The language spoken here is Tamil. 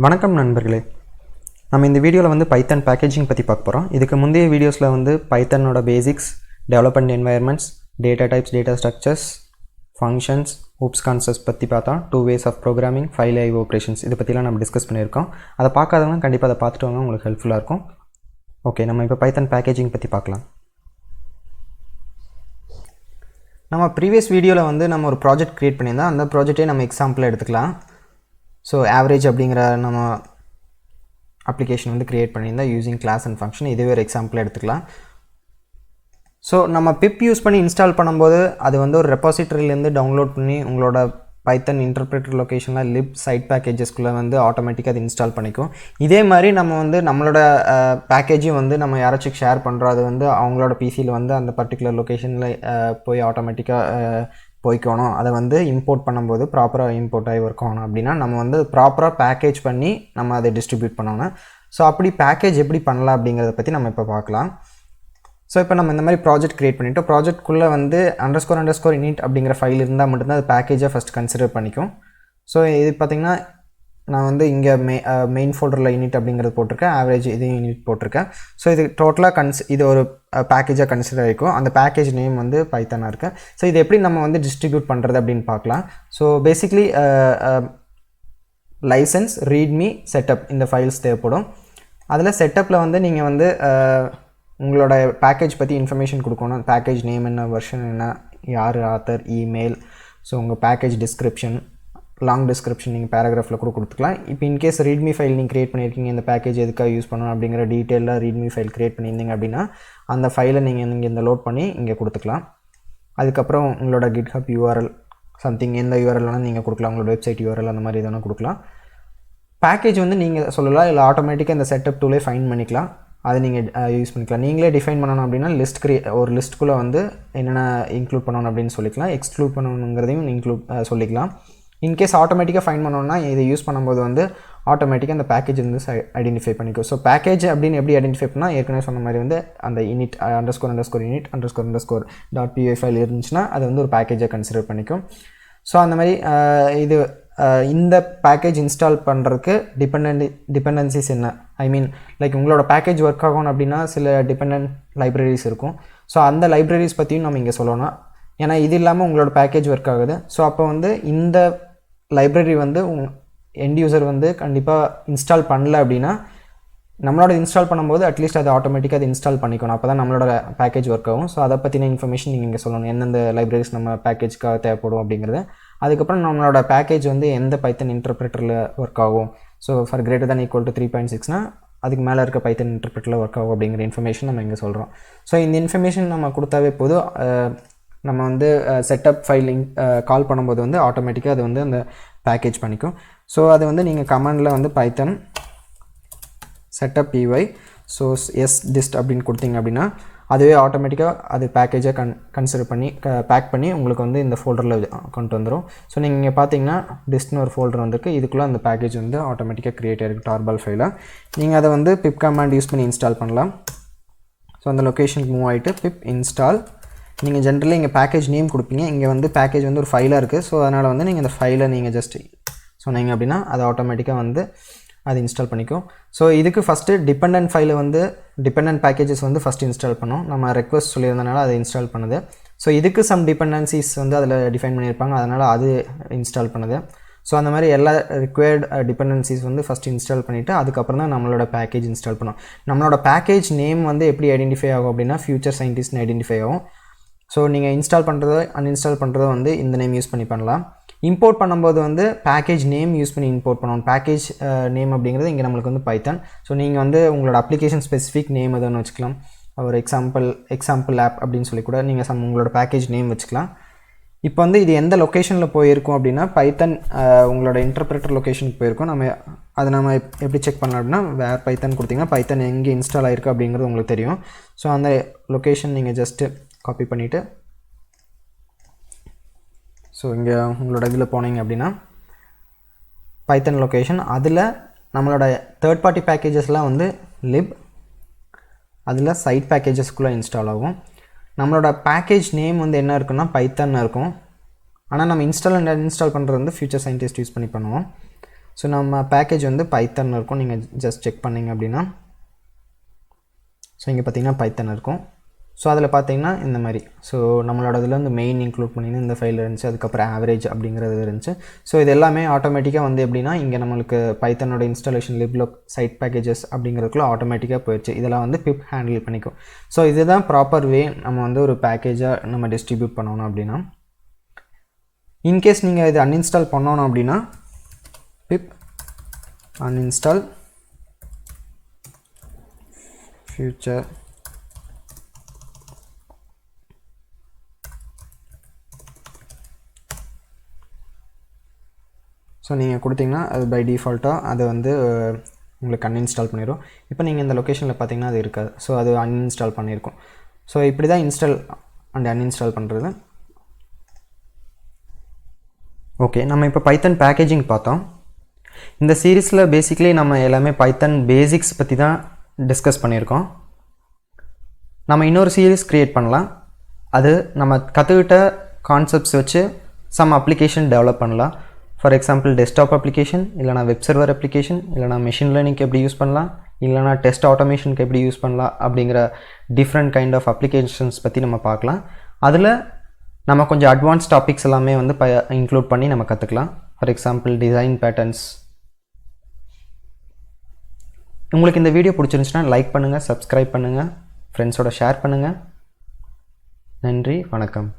வணக்கம் நண்பர்களே. நம்ம இந்த வீடியோவில் வந்து பைத்தன் பேக்கேஜிங் பற்றி பார்க்க போகிறோம். இதுக்கு முந்தைய வீடியோஸில் வந்து பைத்தனோட basics, development environments, data types, data structures, functions, loops concepts பற்றி பார்த்தோம். 2 ways of programming, file IO operations இதை பற்றிலாம் நம்ம டிஸ்கஸ் பண்ணியிருக்கோம். அதை பார்க்காதவங்க கண்டிப்பாக அதை பார்த்துட்டு வாங்க, உங்களுக்கு ஹெல்ப்ஃபுல்லாக இருக்கும். ஓகே, நம்ம இப்போ பைத்தன் பேக்கேஜிங் பற்றி பார்க்கலாம். நம்ம ப்ரீவியஸ் வீடியோவில் வந்து நம்ம ஒரு ப்ராஜெக்ட் க்ரியேட் பண்ணியிருந்தோம். அந்த ப்ராஜெக்டே நம்ம எக்ஸாம்பிளாக எடுத்துக்கலாம். ஸோ ஆவரேஜ் அப்படிங்கிற நம்ம அப்ளிகேஷன் வந்து க்ரியேட் பண்ணியிருந்தால் யூஸிங் கிளாஸ் அண்ட் ஃபங்க்ஷன், இதுவே ஒரு எக்ஸாம்பிளாக எடுத்துக்கலாம். ஸோ நம்ம பிப் யூஸ் பண்ணி இன்ஸ்டால் பண்ணும்போது அது வந்து ஒரு ரெபாசிட்டரியிலேருந்து டவுன்லோட் பண்ணி உங்களோட பைத்தன் இன்டர்பிரேட்டர் லொக்கேஷனில் லிப் சைட் பேக்கேஜஸ்குள்ளே வந்து ஆட்டோமேட்டிக்காக அது இன்ஸ்டால் பண்ணிக்கும். இதே மாதிரி நம்ம வந்து நம்மளோட பேக்கேஜையும் வந்து நம்ம யாராச்சும் ஷேர் பண்ணுறோம், அது வந்து அவங்களோட பிசியில் வந்து அந்த பர்டிகுலர் லொக்கேஷனில் போய் ஆட்டோமேட்டிக்காக போய்க்கணும். அதை வந்து இம்போர்ட் பண்ணும்போது ப்ராப்பராக இம்போர்ட் ஆகி ஒர்க் ஆகணும் அப்படின்னா நம்ம வந்து ப்ராப்பராக பேக்கேஜ் பண்ணி நம்ம அதை டிஸ்ட்ரிபியூட் பண்ணணும். ஸோ அப்படி பேக்கேஜ் எப்படி பண்ணலாம் அப்படிங்கிறத பற்றி நம்ம இப்போ பார்க்கலாம். ஸோ இப்போ நம்ம இந்த மாதிரி ப்ராஜெக்ட் க்ரியேட் பண்ணிவிட்டோம். ப்ராஜெக்ட்குள்ளே வந்து _ init அப்படிங்கிற ஃபைல் இருந்தால் மட்டும்தான் அது பேக்கேஜாக ஃபஸ்ட் கன்சிடர் பண்ணிக்கும். ஸோ இது பார்த்திங்கன்னா நான் வந்து இங்கே மெயின் ஃபோல்டரில் init அப்படிங்கிறது போட்டிருக்கேன், ஆவரேஜ் இதையும் init போட்டிருக்கேன். ஸோ இது டோட்டலாக இது ஒரு பேக்கேஜாக கன்சிடர் ஆகிக்கும். அந்த பேக்கேஜ் நேம் வந்து பைத்தானாக இருக்குது. ஸோ இது எப்படி நம்ம வந்து டிஸ்ட்ரிபியூட் பண்ணுறது அப்படின்னு பார்க்கலாம். So basically license, readme, setup இந்த ஃபைல்ஸ் தேவைப்படும். அதில் செட்டப்பில் வந்து நீங்கள் வந்து உங்களோட பேக்கேஜ் பற்றி இன்ஃபர்மேஷன் கொடுக்கணும். பேக்கேஜ் நேம் என்ன, வெர்ஷன் என்ன, யார் ஆத்தர், இமெயில், ஸோ உங்கள் பேக்கேஜ் டிஸ்கிரிப்ஷன், லாங் டிஸ்கிரிப்ஷன் நீங்கள் பேராகிராஃபில் கூட கொடுத்துக்கலாம். இப்போ இன்கேஸ் ரீட்மி ஃபைல் நீங்கள் க்ரியேட் பண்ணியிருக்கீங்க, இந்த பேக்கேஜ் எதுக்காக யூஸ் பண்ணணும் அப்படிங்கிற டீட்டெயிலாக ரீட்மி ஃபைல் க்ரியேட் பண்ணியிருந்தீங்க அப்படின்னா அந்த ஃபைலை நீங்கள் இந்த லோட் பண்ணி இங்கே கொடுத்துக்கலாம். அதுக்கப்புறம் உங்களோட github URL சம்திங் எந்த URL வேணால் நீங்கள் கொடுக்கலாம், உங்களோட வெப்சைட் URL அந்த மாதிரி எதனா கொடுக்கலாம். பேக்கேஜ் வந்து நீங்கள் சொல்லலாம், இல்லை ஆட்டோமேட்டிக்காக இந்த செட்டப் டூலே ஃபைன் பண்ணிக்கலாம், அதை நீங்கள் யூஸ் பண்ணிக்கலாம். நீங்களே டிஃபைன் பண்ணணும் அப்படின்னா ஒரு லிஸ்ட்டுக்குள்ளே வந்து என்னென்ன இன்க்ளூட் பண்ணணும் அப்படின்னு சொல்லிக்கலாம். எக்ஸ்க்ளூட் பண்ணணுங்கிறதையும் சொல்லிக்கலாம். இன்கேஸ் ஆட்டோமேட்டிக்காக ஃபைன் பண்ணோன்னா இதை யூஸ் பண்ணும்போது வந்து ஆட்டோமேட்டிக்காக அந்த பேக்கேஜ் வந்து ஐடென்டிஃபை பண்ணிக்கும். ஸோ பேக்கேஜ் அப்படின்னு எப்படி ஐடென்டிஃபை பண்ணால் ஏற்கனவே சொன்ன மாதிரி வந்து அந்த init _init_py ஃபைல் இருந்துச்சுன்னா அது வந்து ஒரு பேக்கேஜாக கன்சிடர் பண்ணிக்கும். ஸோ அந்த மாதிரி இது இந்த பேக்கேஜ் இன்ஸ்டால் பண்ணுறதுக்கு டிபெண்டன்சிஸ் என்ன, ஐ மீன் லைக் உங்களோட பேக்கேஜ் ஒர்க் ஆகணும் அப்படின்னா சில டிபெண்டன்ட் லைப்ரரிஸ் இருக்கும். ஸோ அந்த லைப்ரரிஸ் பற்றியும் நம்ம இங்கே சொல்லணும். ஏன்னா இது இல்லாமல் உங்களோட பேக்கேஜ் ஒர்க் ஆகுது. ஸோ அப்போ வந்து இந்த லைப்ரரி வந்து எண்ட் யூசர் வந்து கண்டிப்பாக இன்ஸ்டால் பண்ணல அப்படின்னா நம்மளோட இன்ஸ்டால் பண்ணும்போது அட்லீஸ்ட் அது ஆட்டோமேட்டிக்காக அது இன்ஸ்டால் பண்ணிக்கணும். அப்போ தான் நம்மளோட பேக்கேஜ் ஒர்க் ஆகும். ஸோ அதை பற்றின இன்ஃபர்மேஷன் நீங்கள் இங்கே சொல்லணும், எந்தெந்த லைப்ரரிஸ் நம்ம பேக்கேஜ்க்காக தேவைப்படும் அப்படிங்கிறது. அதுக்கப்புறம் நம்மளோட பேக்கேஜ் வந்து எந்த பைத்தன் இன்டர்பிரேட்டரில் ஒர்க் ஆகும். ஸோ ஃபார் > 3.6னா அதுக்கு மேலே இருக்க பைத்தன் இன்டர்பிரேட்டரில் ஒர்க் ஆகும் அப்படிங்கிற இன்ஃபர்மேஷன் நம்ம இங்கே சொல்கிறோம். ஸோ இந்த இன்ஃபர்மேஷன் நம்ம கொடுத்தாவே போதும், நம்ம வந்து செட்டப் ஃபைலிங் கால் பண்ணும்போது வந்து ஆட்டோமேட்டிக்காக அது வந்து அந்த பேக்கேஜ் பண்ணிக்கும். ஸோ அது வந்து நீங்கள் கமாண்டில் வந்து பைத்தன் செட்டப் py ஸோ sdist அப்படின்னு கொடுத்தீங்க அப்படின்னா அதுவே ஆட்டோமேட்டிக்காக அது பேக்கேஜாக கன்சிடர் பண்ணி பேக் பண்ணி உங்களுக்கு வந்து இந்த ஃபோல்டரில் கொண்டு வந்துடும். ஸோ நீங்கள் இங்கே பார்த்தீங்கன்னா டிஸ்ட்னு ஒரு ஃபோல்டர் வந்துருக்கு, இதுக்குள்ளே அந்த பேக்கேஜ் வந்து ஆட்டோமேட்டிக்காக க்ரியேட் ஆகிருக்கு டார்பால் ஃபைலாக. நீங்கள் அதை வந்து பிப் கமாண்ட் யூஸ் பண்ணி இன்ஸ்டால் பண்ணலாம். ஸோ அந்த லொக்கேஷனுக்கு மூவ் ஆகிட்டு பிப் இன்ஸ்டால், நீங்கள் ஜென்ரலி இங்கே பேக்கேஜ் நேம் கொடுப்பீங்க. இங்கே வந்து பேக்கேஜ் வந்து ஒரு ஃபைலாக இருக்குது. ஸோ அதனால் வந்து நீங்கள் இந்த ஃபைலை நீங்கள் ஜஸ்ட் சொன்னீங்க அப்படின்னா அது ஆட்டோமேட்டிக்காக வந்து அது இன்ஸ்டால் பண்ணிக்கும். ஸோ இதுக்கு ஃபஸ்ட்டு டிபெண்டன்ட் ஃபைலை வந்து டிபெண்டன்ட் பேக்கேஜஸ் வந்து ஃபஸ்ட்டு இன்ஸ்டால் பண்ணோம். நம்ம ரெக்வஸ்ட் சொல்லியிருந்தனால அதை இன்ஸ்டால் பண்ணுது. ஸோ இதுக்கு சம் டிபெண்டன்சிஸ் வந்து அதில் டிஃபைன் பண்ணியிருப்பாங்க, அதனால் அது இன்ஸ்டால் பண்ணுது. ஸோ அந்த மாதிரி எல்லா ரிக்வயர்ட் டிபெண்டன்சிஸ் வந்து ஃபஸ்ட்டு இன்ஸ்டால் பண்ணிவிட்டு அதுக்கப்புறம் தான் நம்மளோட பேக்கேஜ் இன்ஸ்டால் பண்ணோம். நம்மளோட பேக்கேஜ் நேம் வந்து எப்படி ஐடென்டிஃபை ஆகும் அப்படின்னா ஃபியூச்சர் சயின்டிஸ்ட்னு ஐடென்டிஃபை ஆகும். ஸோ நீங்கள் இன்ஸ்டால் பண்ணுறதோ அன்இன்ஸ்டால் பண்ணுறதோ வந்து இந்த நேம் யூஸ் பண்ணி பண்ணலாம். இம்போர்ட் பண்ணும்போது வந்து பேக்கேஜ் நேம் யூஸ் பண்ணி இம்போர்ட் பண்ணணும். பேக்கேஜ் நேம் அப்படிங்கிறது இங்கே நம்மளுக்கு வந்து பைத்தன். ஸோ நீங்கள் வந்து உங்களோட அப்ளிகேஷன் ஸ்பெசிஃபிக் நேம் எதுன்னு வச்சுக்கலாம். ஒரு எக்ஸாம்பிள் ஆப் அப்படின்னு சொல்லி கூட நீங்கள் உங்களோட பேக்கேஜ் நேம் வச்சுக்கலாம். இப்போ வந்து இது எந்த லொக்கேஷனில் போயிருக்கும் அப்படின்னா பைத்தன் உங்களோட இன்டர்பிரேட்டர் லொக்கேஷனுக்கு போயிருக்கும். நம்ம எப்படி செக் பண்ணலாம் அப்படின்னா வேர் பைத்தன் கொடுத்தீங்கன்னா பைத்தன் எங்கே இன்ஸ்டால் ஆகிருக்கு அப்படிங்கிறது உங்களுக்கு தெரியும். ஸோ அந்த லொக்கேஷன் நீங்கள் ஜஸ்ட்டு காப்பி பண்ணிவிட்டு ஸோ இங்கே உங்களோட இதில் போனீங்க அப்படின்னா பைத்தன் லொக்கேஷன், அதில் நம்மளோட தேர்ட் பார்ட்டி பேக்கேஜஸ்லாம் வந்து லிப், அதில் சைட் பேக்கேஜஸ்க்குள்ளே இன்ஸ்டால் ஆகும். நம்மளோட பேக்கேஜ் நேம் வந்து என்ன இருக்குன்னா பைத்தன் இருக்கும். ஆனால் நம்ம இன்ஸ்டால் பண்ணுறது வந்து ஃபியூச்சர் சயின்டிஸ்ட் யூஸ் பண்ணி பண்ணுவோம். ஸோ நம்ம பேக்கேஜ் வந்து பைத்தன் இருக்கும். நீங்கள் ஜஸ்ட் செக் பண்ணிங்க அப்படின்னா ஸோ இங்கே பார்த்தீங்கன்னா பைத்தன் இருக்கும். ஸோ அதில் பார்த்தீங்கன்னா இந்த மாதிரி ஸோ நம்மளோட இதில் வந்து மெயின் இன்க்ளூட் பண்ணிங்கன்னா இந்த ஃபைல் இருந்துச்சு, அதுக்கப்புறம் ஆவரேஜ் அப்படிங்கிறது இருந்துச்சு. ஸோ இது எல்லாமே ஆட்டோமேட்டிக்காக வந்து எப்படின்னா இங்கே நம்மளுக்கு பைத்தனோட இன்ஸ்டாலேஷன் லிப்லோக் சைட் பேக்கேஜஸ் அப்படிங்கிறதுக்குள்ள ஆட்டோமேட்டிக்காக போயிடுச்சு. இதெல்லாம் வந்து பிப் ஹேண்டில் பண்ணிக்கும். ஸோ இதுதான் ப்ராப்பர் வே நம்ம வந்து ஒரு பேக்கேஜாக நம்ம டிஸ்ட்ரிபியூட் பண்ணணும் அப்படின்னா. இன்கேஸ் நீங்கள் இது அன்இன்ஸ்டால் பண்ணணும் அப்படின்னா pip uninstall future ஸோ நீங்கள் கொடுத்தீங்கன்னா அது பை டிஃபால்ட்டாக அதை வந்து உங்களுக்கு அன்இன்ஸ்டால் பண்ணிடும். இப்போ நீங்கள் இந்த லொக்கேஷனில் பார்த்தீங்கன்னா அது இருக்காது. ஸோ அது அன்இன்ஸ்டால் பண்ணியிருக்கும். ஸோ இப்படி தான் இன்ஸ்டால் அண்ட் அன்இன்ஸ்டால் பண்ணுறது. ஓகே, நம்ம இப்போ பைத்தன் பேக்கேஜிங் பார்த்தோம். இந்த சீரீஸில் பேசிக்லி நம்ம எல்லாமே பைத்தன் பேசிக்ஸ் பற்றி தான் டிஸ்கஸ் பண்ணியிருக்கோம். நம்ம இன்னொரு சீரீஸ் க்ரியேட் பண்ணலாம். அது நம்ம கற்றுக்கிட்ட கான்செப்ட்ஸ் வச்சு சம் அப்ளிகேஷன் டெவலப் பண்ணலாம். ஃபார் எக்ஸாம்பிள் டெஸ்க்டாப் அப்ளிகேஷன், இல்லைனா வெப் சர்வர் அப்ளிகேஷன், இல்லைனா மெஷின் லேர்னிங்க்கு எப்படி யூஸ் பண்ணலாம், இல்லைனா டெஸ்ட் ஆட்டோமேஷனுக்கு எப்படி யூஸ் பண்ணலாம் அப்படிங்கிற டிஃப்ரெண்ட் கைண்ட் ஆஃப் அப்ளிகேஷன்ஸ் பற்றி நம்ம பார்க்கலாம். அதில் நம்ம கொஞ்சம் அட்வான்ஸ் டாபிக்ஸ் எல்லாமே வந்து இன்க்ளூட் பண்ணி நம்ம கற்றுக்கலாம். For example design patterns. உங்களுக்கு இந்த வீடியோ பிடிச்சிருந்துச்சுன்னா லைக் பண்ணுங்கள், சப்ஸ்கிரைப் பண்ணுங்கள், ஃப்ரெண்ட்ஸோட ஷேர் பண்ணுங்கள். நன்றி, வணக்கம்.